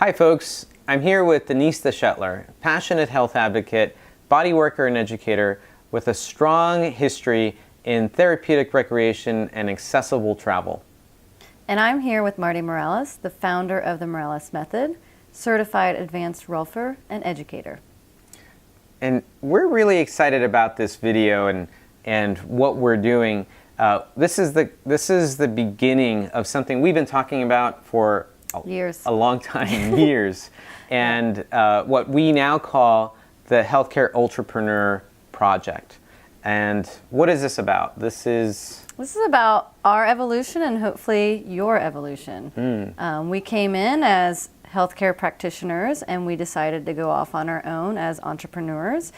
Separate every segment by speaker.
Speaker 1: Hi folks, I'm here with Denise the Shetler, passionate health advocate, body worker and educator with a strong history in therapeutic recreation and accessible travel.
Speaker 2: And I'm here with Marty Morales, the founder of the Morales Method, certified advanced rolfer and educator.
Speaker 1: And we're really excited about this video and what we're doing. This is the beginning of something we've been talking about for a long time, years, and what we now call the Healthcare Ultra-preneur Project. And what is this about? This is
Speaker 2: about our evolution and hopefully your evolution. We came in as healthcare practitioners and we decided to go off on our own as entrepreneurs.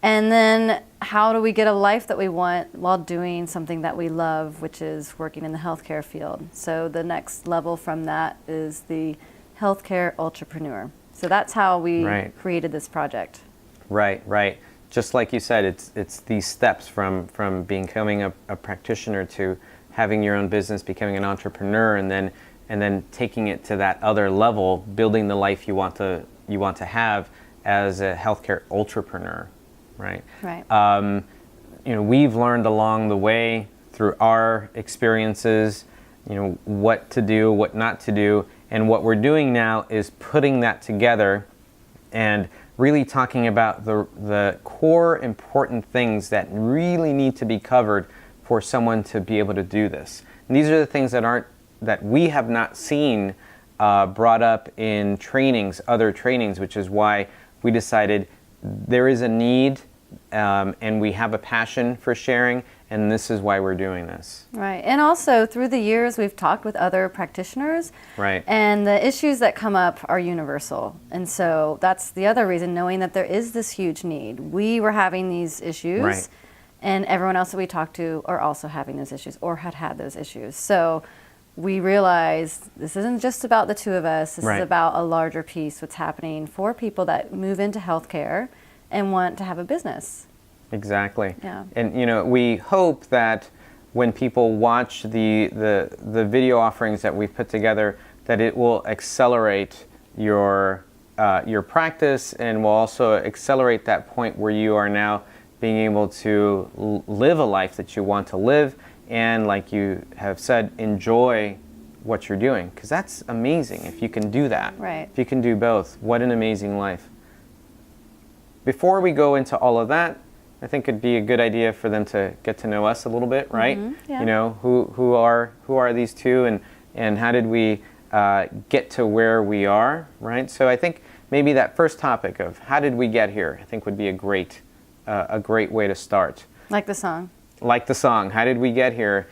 Speaker 2: And then how do we get a life that we want while doing something that we love, which is working in the healthcare field? So the next level from that is the Healthcare Ultra-preneur. So that's how we created this project.
Speaker 1: Right. Just like you said, it's these steps from becoming a practitioner to having your own business, becoming an entrepreneur, and then taking it to that other level, building the life you want to have as a healthcare ultrapreneur. Right. We've learned along the way through our experiences, what to do, what not to do, and what we're doing now is putting that together and really talking about the core important things that really need to be covered for someone to be able to do this. And these are the things that we have not seen brought up in other trainings, which is why we decided there is a need and we have a passion for sharing, and this is why we're doing this.
Speaker 2: Right, and also through the years we've talked with other practitioners, and the issues that come up are universal. And so that's the other reason, knowing that there is this huge need. We were having these issues, and everyone else that we talked to are also having those issues or had those issues. So we realized this isn't just about the two of us, this is about a larger piece, what's happening for people that move into healthcare and want to have a business.
Speaker 1: Exactly.
Speaker 2: Yeah.
Speaker 1: And we hope that when people watch the video offerings that we've put together, that it will accelerate your practice and will also accelerate that point where you are now being able to live a life that you want to live, and like you have said, enjoy what you're doing, because that's amazing if you can do that.
Speaker 2: Right.
Speaker 1: If you can do both, what an amazing life. Before we go into all of that, I think it'd be a good idea for them to get to know us a little bit, right?
Speaker 2: Yeah.
Speaker 1: Who are these two, and how did we get to where we are, right? So I think maybe that first topic of how did we get here, I think would be a great way to start.
Speaker 2: Like the song.
Speaker 1: Like the song, how did we get here?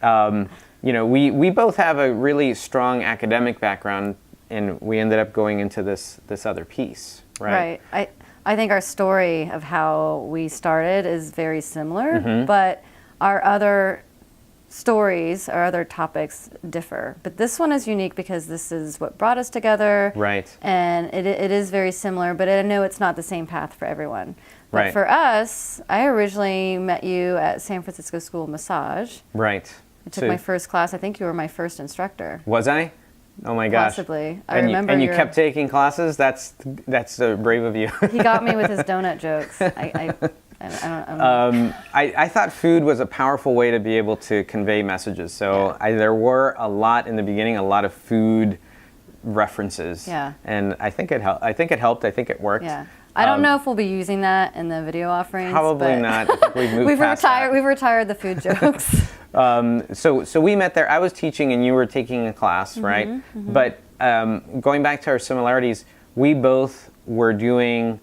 Speaker 1: We both have a really strong academic background, and we ended up going into this other piece, right?
Speaker 2: Right. I think our story of how we started is very similar, but our other stories, our other topics differ. But this one is unique because this is what brought us together.
Speaker 1: Right.
Speaker 2: And it is very similar, but I know it's not the same path for everyone. But
Speaker 1: Right.
Speaker 2: for us, I originally met you at San Francisco School of Massage.
Speaker 1: Right.
Speaker 2: I took my first class. I think you were my first instructor.
Speaker 1: Was I? Oh my gosh.
Speaker 2: Possibly.
Speaker 1: I remember. And you kept taking classes? That's brave of you.
Speaker 2: He got me with his donut jokes.
Speaker 1: I thought food was a powerful way to be able to convey messages. So there were a lot in the beginning, a lot of food references.
Speaker 2: Yeah.
Speaker 1: And I think it helped. I think it worked.
Speaker 2: Yeah. I don't know if we'll be using that in the video offerings.
Speaker 1: Probably not. I think we've moved past that.
Speaker 2: We've retired the food jokes.
Speaker 1: So we met there. I was teaching and you were taking a class, right? But going back to our similarities, we both were doing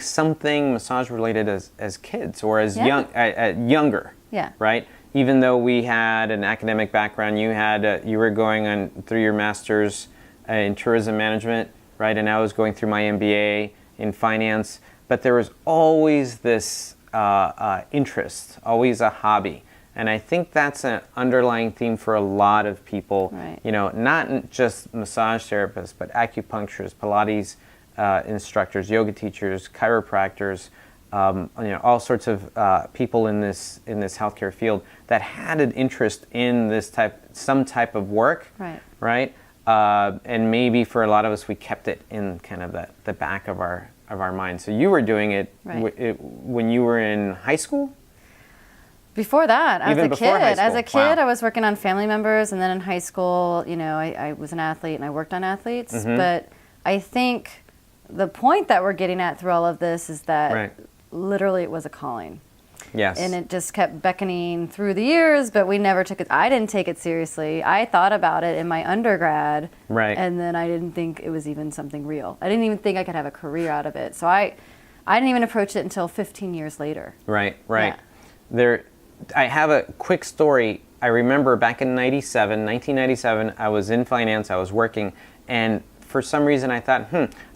Speaker 1: something massage related as kids or as younger.
Speaker 2: Yeah.
Speaker 1: Right. Even though we had an academic background, you were going through your master's in tourism management, right? And I was going through my MBA in finance. But there was always this interest, always a hobby. And I think that's an underlying theme for a lot of people, not just massage therapists, but acupuncturists, Pilates instructors, yoga teachers, chiropractors, all sorts of people in this healthcare field that had an interest in some type of work, right? and maybe for a lot of us, we kept it in kind of the back of our mind. So you were doing it, when you were in high school?
Speaker 2: Before that,
Speaker 1: Even before high school.
Speaker 2: As a kid,
Speaker 1: Wow.
Speaker 2: I was working on family members, and then in high school, I was an athlete and I worked on athletes. But I think the point that we're getting at through all of this is that literally it was a calling.
Speaker 1: Yes.
Speaker 2: And it just kept beckoning through the years, but we never took it. I didn't take it seriously. I thought about it in my undergrad, and then I didn't think it was even something real. I didn't even think I could have a career out of it. So I didn't even approach it until 15 years later. Right.
Speaker 1: Yeah. I have a quick story. I remember back in 1997, I was in finance, I was working, and for some reason I thought,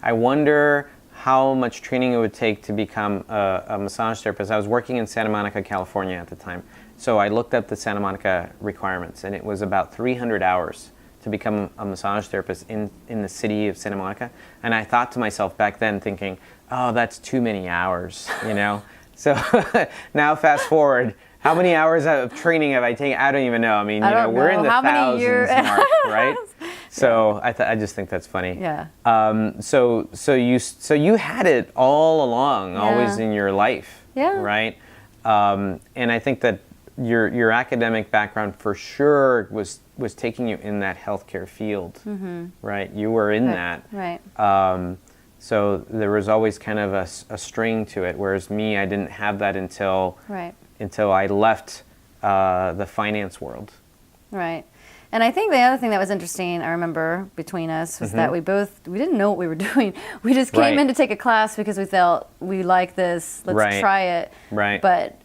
Speaker 1: I wonder how much training it would take to become a massage therapist. I was working in Santa Monica, California at the time. So I looked up the Santa Monica requirements, and it was about 300 hours to become a massage therapist in the city of Santa Monica. And I thought to myself back then, thinking, oh, that's too many hours, So now fast forward, how many hours of training have I taken? I don't even know. I mean, we're in the thousands mark, right? So I just think that's funny.
Speaker 2: Yeah.
Speaker 1: So you had it all along, always in your life.
Speaker 2: Yeah.
Speaker 1: Right. And I think that your academic background for sure was taking you in that healthcare field. Right. You were in that.
Speaker 2: Right.
Speaker 1: So there was always kind of a string to it, whereas me, I didn't have that until I left the finance world. Right.
Speaker 2: And I think the other thing that was interesting, I remember, between us was that we didn't know what we were doing. We just came in to take a class because we felt we like this, let's try it.
Speaker 1: Right.
Speaker 2: But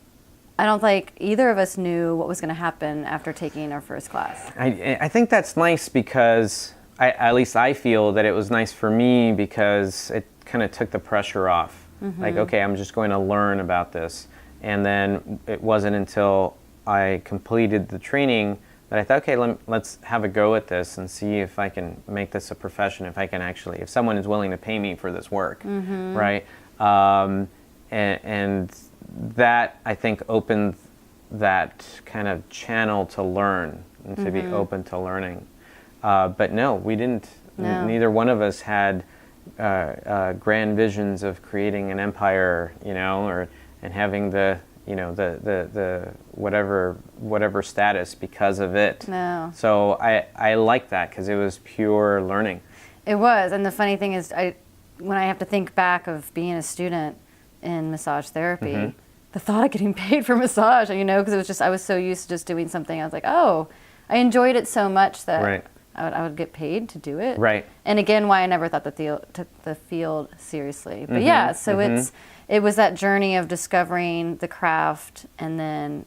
Speaker 2: I don't think either of us knew what was going to happen after taking our first class.
Speaker 1: I think that's nice because, at least I feel that it was nice for me because it kind of took the pressure off. Like, okay, I'm just going to learn about this. And then it wasn't until I completed the training that I thought, okay, let's have a go at this and see if I can make this a profession, if someone is willing to pay me for this work, right? And that, I think, opened that kind of channel to learn and to be open to learning. But no, we didn't. No. Neither one of us had grand visions of creating an empire, and having the whatever status because of it.
Speaker 2: No.
Speaker 1: So I like that because it was pure learning.
Speaker 2: It was, and the funny thing is, when I have to think back of being a student in massage therapy, the thought of getting paid for massage, because it was just, I was so used to just doing something. I was like, oh, I enjoyed it so much that I would get paid to do it.
Speaker 1: Right.
Speaker 2: And again, why I never thought took the field seriously. But yeah, so it was that journey of discovering the craft and then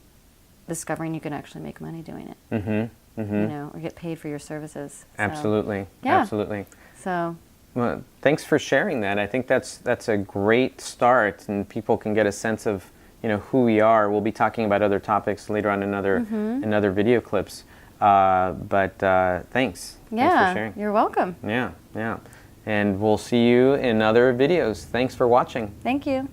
Speaker 2: discovering you can actually make money doing it. Or get paid for your services. So,
Speaker 1: absolutely.
Speaker 2: Yeah.
Speaker 1: Absolutely.
Speaker 2: So.
Speaker 1: Well, thanks for sharing that. I think that's a great start, and people can get a sense of who we are. We'll be talking about other topics later on in other video clips. But thanks.
Speaker 2: Yeah,
Speaker 1: thanks for sharing.
Speaker 2: You're welcome.
Speaker 1: Yeah. And we'll see you in other videos. Thanks for watching.
Speaker 2: Thank you.